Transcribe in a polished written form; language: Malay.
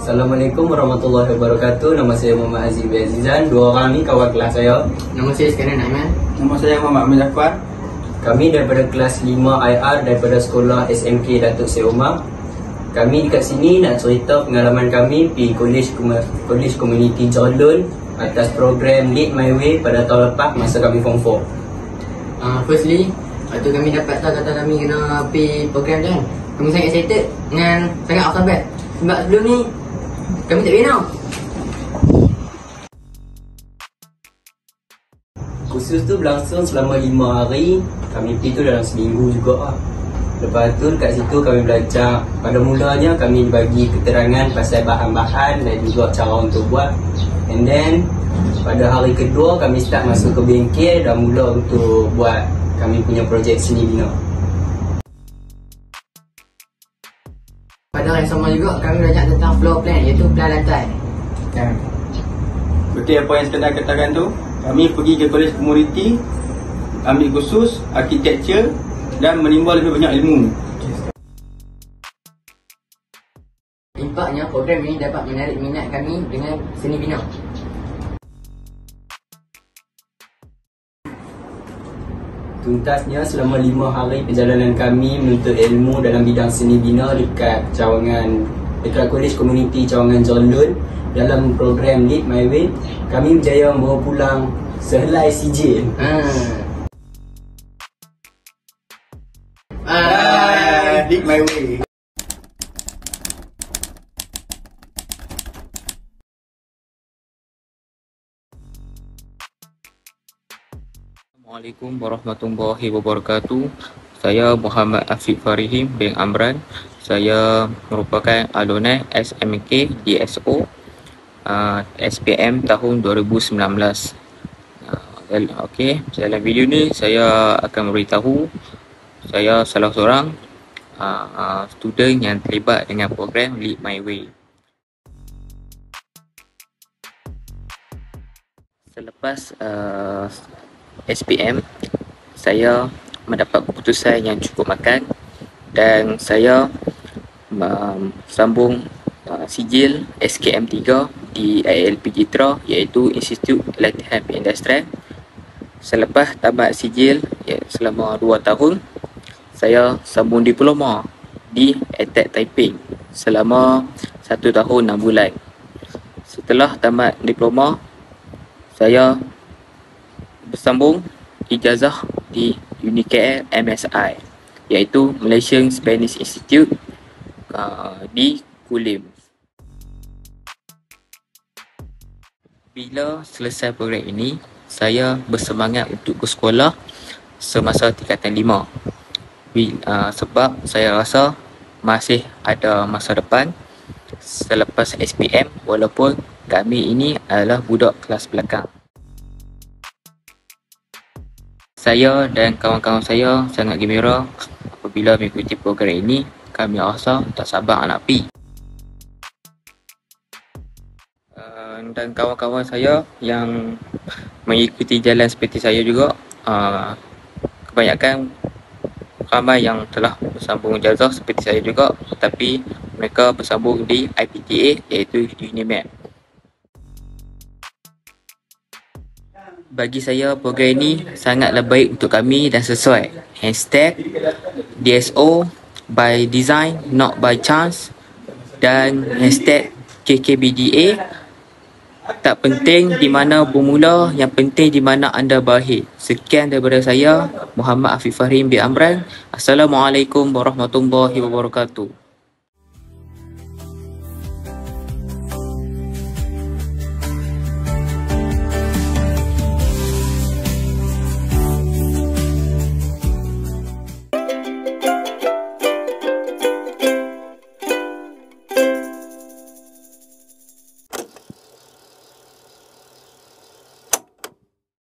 Assalamualaikum warahmatullahi wabarakatuh. Nama saya Muhammad Aziz bin Azizan. Dua orang ni kawan kelas saya. Nama saya Iskandar Aiman. Nama saya Muhammad Ahmad Jaafar. Kami daripada kelas 5 IR daripada sekolah SMK Datuk Seri Omar. Kami dekat sini nak cerita pengalaman kami pergi College Community Jordan atas program Lead My Way pada tahun lepas masa kami Form 4. Firstly, waktu kami dapat tahu kata kami kena pergi program tu kan, kami sangat excited dengan sangat sabar. Sebab sebelum ni kami tak tahu. Kursus tu berlangsung selama 5 hari. Kami pergi tu dalam seminggu juga lah. Lepas tu dekat situ kami belajar. Pada mulanya kami dibagi keterangan pasal bahan-bahan dan juga cara untuk buat. And then pada hari kedua kami start masuk ke bengkel dan mula untuk buat kami punya projek seni bina. Pada hari sama juga kami belajar tentang floor plan, iaitu plan lantai. Seperti apa yang Iskandar katakan tu, kami pergi ke College Community, ambil kursus architecture dan menimba lebih banyak ilmu. Impaknya program ini dapat menarik minat kami dengan seni bina. Tuntasnya selama 5 hari perjalanan kami menuntut ilmu dalam bidang seni bina dekat College Community Cawangan Jordan dalam program Lead My Way, kami berjaya membawa pulang sehelai sijil. Lead My Way. Assalamualaikum warahmatullahi wabarakatuh. Saya Muhammad Afiq Farihim bin Amran. Saya merupakan alumni SMK DSO SPM tahun 2019. Okey, dalam video ni saya akan memberitahu saya salah seorang student yang terlibat dengan program Lead My Way. Selepas SPM, saya mendapat keputusan yang cukup makan dan saya sambung sijil SKM 3 di ILP Jitra, iaitu Institute Latihan Industrial. Selepas tamat sijil selama 2 tahun, saya sambung diploma di ETH Taiping selama 1 tahun 6 bulan. Setelah tamat diploma, saya bersambung ijazah di UniKL MSI, iaitu Malaysian Spanish Institute di Kulim. Bila selesai program ini, saya bersemangat untuk bersekolah semasa tingkatan 5. Sebab saya rasa masih ada masa depan selepas SPM, walaupun kami ini adalah budak kelas belakang. Saya dan kawan-kawan saya sangat gembira apabila mengikuti program ini. Kami rasa tak sabar nak pergi. Dan kawan-kawan saya yang mengikuti jalan seperti saya juga, kebanyakan ramai yang telah bersambung ijazah seperti saya juga, tetapi mereka bersambung di IPTA, iaitu UNIMAP. Bagi saya, program ini sangatlah baik untuk kami dan sesuai. Hashtag DSO by design, not by chance. Dan hashtag KKBDA Tak penting di mana bermula, yang penting di mana anda berakhir. Sekian daripada saya, Muhammad Afiq Fahrim bin Amran. Assalamualaikum warahmatullahi wabarakatuh.